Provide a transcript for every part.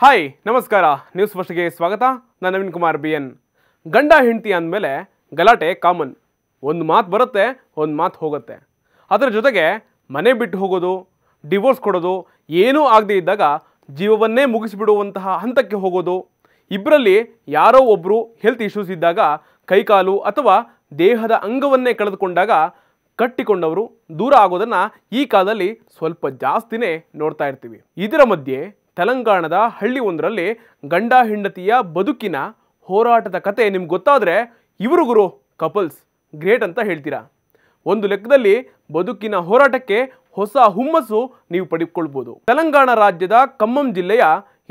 Hi ನಮಸ್ಕಾರ news ಫಸ್ಟ್ಗೆ ಸ್ವಾಗತ. ನಾನು ನವೀನ್ ಕುಮಾರ್ BN. ಗಂಡ ಹೆಂಡತಿ ಅಂದಮೇಲೆ ಗಲಾಟೆ ಕಾಮನ್. ಒಂದು ಮಾತು ಬರುತ್ತೆ, ಒಂದು ಮಾತು ಹೋಗುತ್ತೆ. ಅದರ ಜೊತೆಗೆ ಮನೆ ಬಿಟ್ಟು ಹೋಗೋದು, ಡಿವೋರ್ಸ್ ಕೊಡೋದು, ಏನೂ ಆಗದೇ ಇದ್ದಾಗ ಜೀವವನ್ನೇ ಮುಗಿಸಿಬಿಡುವಂತಹ ಹಂತಕ್ಕೆ ಹೋಗೋದು, ಇಬ್ಬರಲ್ಲಿ ಯಾರೋ ಒಬ್ಬರು ಹೆಲ್ತ್ ಇಶ್ಯೂಸ್ ಇದ್ದಾಗ ಕೈಕಾಲು ಅಥವಾ ದೇಹದ ಅಂಗವನ್ನೇ ಕಳೆದುಕೊಂಡಾಗ ಕಟ್ಟಿಕೊಂಡವರು ದೂರ ಆಗೋದನ್ನು ಈ ಕಾಲದಲ್ಲಿ ಸ್ವಲ್ಪ ಜಾಸ್ತಿನೇ ನೋಡ್ತಾ ಇರ್ತೀವಿ. ಇದರ ಮಧ್ಯೆ ತೆಲಂಗಾಣದ ಹಳ್ಳಿ ಒಂದರಲ್ಲಿ ಗಂಡ ಹೆಂಡತಿಯ ಬದುಕಿನ ಹೋರಾಟದ ಕತೆ ನಿಮ್ಗೆ ಗೊತ್ತಾದರೆ ಇವರು ಗುರು ಕಪಲ್ಸ್ ಗ್ರೇಟ್ ಅಂತ ಹೇಳ್ತೀರಾ. ಒಂದು ಲೆಕ್ಕದಲ್ಲಿ ಬದುಕಿನ ಹೋರಾಟಕ್ಕೆ ಹೊಸ ಹುಮ್ಮಸ್ಸು ನೀವು ಪಡೆದುಕೊಳ್ಬೋದು. ತೆಲಂಗಾಣ ರಾಜ್ಯದ ಖಮ್ಮಂ ಜಿಲ್ಲೆಯ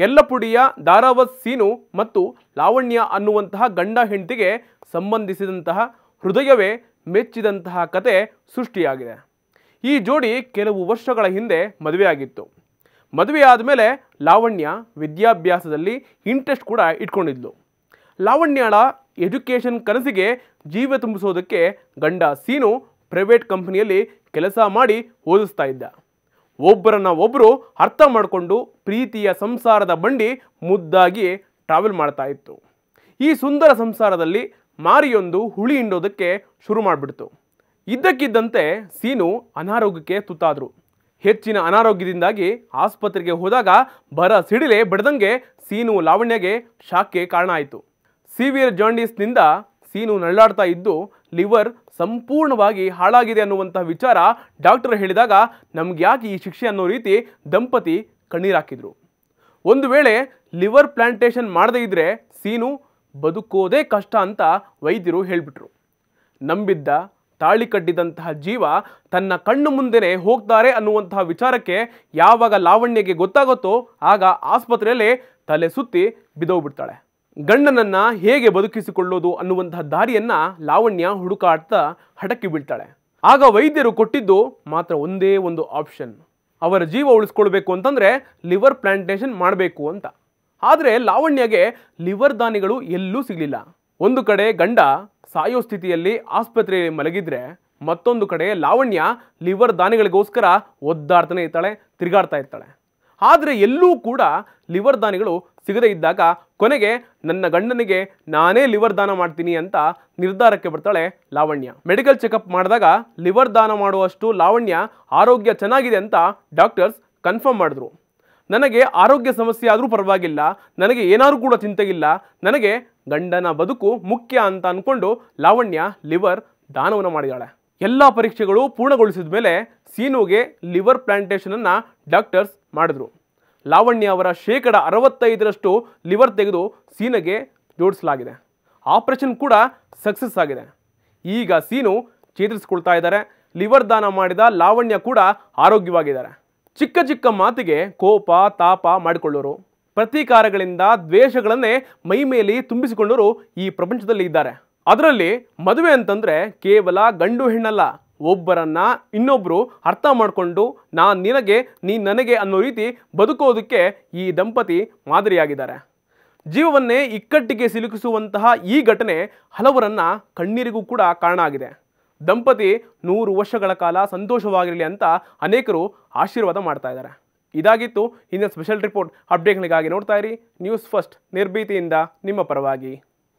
ಯಲ್ಲಪುಡಿಯ ದಾರಾವತ್ ಸೀನು ಮತ್ತು ಲಾವಣ್ಯ ಅನ್ನುವಂತಹ ಗಂಡ ಹೆಂಡತಿಗೆ ಸಂಬಂಧಿಸಿದಂತಹ ಹೃದಯವೇ ಮೆಚ್ಚಿದಂತಹ ಕತೆ ಸೃಷ್ಟಿಯಾಗಿದೆ. ಈ ಜೋಡಿ ಕೆಲವು ವರ್ಷಗಳ ಹಿಂದೆ ಮದುವೆಯಾಗಿತ್ತು. ಮದುವೆ ಆದಮೇಲೆ ಲಾವಣ್ಯ ವಿದ್ಯಾಭ್ಯಾಸದಲ್ಲಿ ಇಂಟ್ರೆಸ್ಟ್ ಕೂಡ ಇಟ್ಕೊಂಡಿದ್ಲು. ಲಾವಣ್ಯಳ ಎಜುಕೇಷನ್ ಕನಸಿಗೆ ಜೀವ ತುಂಬಿಸೋದಕ್ಕೆ ಗಂಡ ಸೀನು ಪ್ರೈವೇಟ್ ಕಂಪನಿಯಲ್ಲಿ ಕೆಲಸ ಮಾಡಿ ಓದಿಸ್ತಾ ಇದ್ದ. ಒಬ್ಬರನ್ನ ಒಬ್ಬರು ಅರ್ಥ ಮಾಡಿಕೊಂಡು ಪ್ರೀತಿಯ ಸಂಸಾರದ ಬಂಡಿ ಮುದ್ದಾಗಿ ಟ್ರಾವೆಲ್ ಮಾಡ್ತಾ ಇತ್ತು. ಈ ಸುಂದರ ಸಂಸಾರದಲ್ಲಿ ಮಾರಿಯೊಂದು ಹುಳಿ ಹಿಂಡೋದಕ್ಕೆ ಶುರು ಮಾಡಿಬಿಡ್ತು. ಇದ್ದಕ್ಕಿದ್ದಂತೆ ಸೀನು ಅನಾರೋಗ್ಯಕ್ಕೆ ತುತ್ತಾದರು. ಹೆಚ್ಚಿನ ಅನಾರೋಗ್ಯದಿಂದಾಗಿ ಆಸ್ಪತ್ರೆಗೆ ಹೋದಾಗ ಬರ ಸಿಡಿಲೆ ಬಡ್ದಂಗೆ ಸೀನು ಲಾವಣ್ಯಗೆ ಶಾಕ್ಗೆ ಕಾರಣ ಆಯಿತು. ಸಿವಿಯರ್ ಜಾಂಡೀಸ್ನಿಂದ ಸೀನು ನರಳಾಡ್ತಾ ಇದ್ದು ಲಿವರ್ ಸಂಪೂರ್ಣವಾಗಿ ಹಾಳಾಗಿದೆ ಅನ್ನುವಂಥ ವಿಚಾರ ಡಾಕ್ಟರ್ ಹೇಳಿದಾಗ ನಮ್ಗೆ ಯಾಕೆ ಈ ಶಿಕ್ಷೆ ಅನ್ನೋ ರೀತಿ ದಂಪತಿ ಕಣ್ಣೀರಾಕಿದ್ರು. ಒಂದು ವೇಳೆ ಲಿವರ್ ಪ್ಲಾಂಟೇಷನ್ ಮಾಡದೇ ಇದ್ದರೆ ಸೀನು ಬದುಕೋದೇ ಕಷ್ಟ ಅಂತ ವೈದ್ಯರು ಹೇಳಿಬಿಟ್ರು. ನಂಬಿದ್ದ ತಾಳಿ ಕಟ್ಟಿದಂತಹ ಜೀವ ತನ್ನ ಕಣ್ಣು ಮುಂದೆನೇ ಹೋಗ್ತಾರೆ ಅನ್ನುವಂತಹ ವಿಚಾರಕ್ಕೆ ಯಾವಾಗ ಲಾವಣ್ಯಗೆ ಗೊತ್ತಾಗುತ್ತೋ ಆಗ ಆಸ್ಪತ್ರೆಯಲ್ಲಿ ತಲೆ ಸುತ್ತಿ ಬಿದ್ದೋಗ್ಬಿಡ್ತಾಳೆ. ಗಂಡನನ್ನ ಹೇಗೆ ಬದುಕಿಸಿಕೊಳ್ಳೋದು ಅನ್ನುವಂತಹ ದಾರಿಯನ್ನ ಲಾವಣ್ಯ ಹುಡುಕಾಡ್ತಾ ಹಡಕ್ಕಿ ಬೀಳ್ತಾಳೆ. ಆಗ ವೈದ್ಯರು ಕೊಟ್ಟಿದ್ದು ಮಾತ್ರ ಒಂದೇ ಒಂದು ಆಪ್ಷನ್, ಅವರ ಜೀವ ಉಳಿಸ್ಕೊಳ್ಬೇಕು ಅಂತಂದ್ರೆ ಲಿವರ್ ಪ್ಲಾಂಟೇಷನ್ ಮಾಡಬೇಕು ಅಂತ. ಆದರೆ ಲಾವಣ್ಯಗೆ ಲಿವರ್ ದಾನಿಗಳು ಎಲ್ಲೂ ಸಿಗಲಿಲ್ಲ. ಒಂದು ಕಡೆ ಗಂಡ ಸಾಯೋ ಸ್ಥಿತಿಯಲ್ಲಿ ಆಸ್ಪತ್ರೆಯಲ್ಲಿ ಮಲಗಿದ್ರೆ ಮತ್ತೊಂದು ಕಡೆ ಲಾವಣ್ಯ ಲಿವರ್ ದಾನಿಗಳಿಗೋಸ್ಕರ ಒದ್ದಾಡ್ತಾನೆ ಇರ್ತಾಳೆ, ತಿರುಗಾಡ್ತಾ ಇರ್ತಾಳೆ. ಆದರೆ ಎಲ್ಲೂ ಕೂಡ ಲಿವರ್ ದಾನಿಗಳು ಸಿಗದೇ ಇದ್ದಾಗ ಕೊನೆಗೆ ನನ್ನ ಗಂಡನಿಗೆ ನಾನೇ ಲಿವರ್ ದಾನ ಮಾಡ್ತೀನಿ ಅಂತ ನಿರ್ಧಾರಕ್ಕೆ ಬರ್ತಾಳೆ ಲಾವಣ್ಯ. ಮೆಡಿಕಲ್ ಚೆಕಪ್ ಮಾಡಿದಾಗ ಲಿವರ್ ದಾನ ಮಾಡುವಷ್ಟು ಲಾವಣ್ಯ ಆರೋಗ್ಯ ಚೆನ್ನಾಗಿದೆ ಅಂತ ಡಾಕ್ಟರ್ಸ್ ಕನ್ಫರ್ಮ್ ಮಾಡಿದ್ರು. ನನಗೆ ಆರೋಗ್ಯ ಸಮಸ್ಯೆ ಆದರೂ ಪರವಾಗಿಲ್ಲ, ನನಗೆ ಏನಾದರೂ ಕೂಡ ಚಿಂತೆ ಇಲ್ಲ, ನನಗೆ ಗಂಡನ ಬದುಕು ಮುಖ್ಯ ಅಂತ ಅಂದ್ಕೊಂಡು ಲಾವಣ್ಯ ಲಿವರ್ ದಾನವನ್ನು ಮಾಡಿದಾಳೆ. ಎಲ್ಲ ಪರೀಕ್ಷೆಗಳು ಪೂರ್ಣಗೊಳಿಸಿದ ಮೇಲೆ ಸೀನುಗೆ ಲಿವರ್ ಪ್ಲಾಂಟೇಷನನ್ನು ಡಾಕ್ಟರ್ಸ್ ಮಾಡಿದ್ರು. ಲಾವಣ್ಯ ಅವರ 65% ಲಿವರ್ ತೆಗೆದು ಸೀನುಗೆ ಜೋಡಿಸಲಾಗಿದೆ. ಆಪರೇಷನ್ ಕೂಡ ಸಕ್ಸಸ್ ಆಗಿದೆ. ಈಗ ಸೀನು ಚೇತರಿಸಿಕೊಳ್ತಾ ಇದ್ದಾರೆ. ಲಿವರ್ ದಾನ ಮಾಡಿದ ಲಾವಣ್ಯ ಕೂಡ ಆರೋಗ್ಯವಾಗಿದ್ದಾರೆ. ಚಿಕ್ಕ ಚಿಕ್ಕ ಮಾತಿಗೆ ಕೋಪ ತಾಪ ಮಾಡಿಕೊಳ್ಳೋರು, ಪ್ರತೀಕಾರಗಳಿಂದ ದ್ವೇಷಗಳನ್ನೇ ಮೈ ಮೇಲೆ ತುಂಬಿಸಿಕೊಂಡವರು ಈ ಪ್ರಪಂಚದಲ್ಲಿ ಇದ್ದಾರೆ. ಅದರಲ್ಲಿ ಮದುವೆ ಅಂತಂದ್ರೆ ಕೇವಲ ಗಂಡು ಹೆಣ್ಣಲ್ಲ, ಒಬ್ಬರನ್ನ ಇನ್ನೊಬ್ರು ಅರ್ಥ ಮಾಡಿಕೊಂಡು ನಾನು ನಿನಗೆ ನೀ ನನಗೆ ಅನ್ನೋ ರೀತಿ ಬದುಕೋದಕ್ಕೆ ಈ ದಂಪತಿ ಮಾದರಿಯಾಗಿದ್ದಾರೆ. ಜೀವವನ್ನೇ ಇಕ್ಕಟ್ಟಿಗೆ ಸಿಲುಕಿಸುವಂತಹ ಈ ಘಟನೆ ಹಲವರನ್ನ ಕಣ್ಣೀರಿಗೂ ಕೂಡ ಕಾರಣ ಆಗಿದೆ. ದಂಪತಿ 100 ವರ್ಷಗಳ ಕಾಲ ಸಂತೋಷವಾಗಿರಲಿ ಅಂತ ಅನೇಕರು ಆಶೀರ್ವಾದ ಮಾಡ್ತಾ ಇದ್ದಾರೆ. ಇದಾಗಿತ್ತು ಇಂದಿನ ಸ್ಪೆಷಲ್ ರಿಪೋರ್ಟ್. ಅಪ್ಡೇಟ್ಗಳಿಗಾಗಿ ನೋಡ್ತಾ ಇರಿ ನ್ಯೂಸ್ ಫಸ್ಟ್, ನಿರ್ಭೀತಿಯಿಂದ ನಿಮ್ಮ ಪರವಾಗಿ.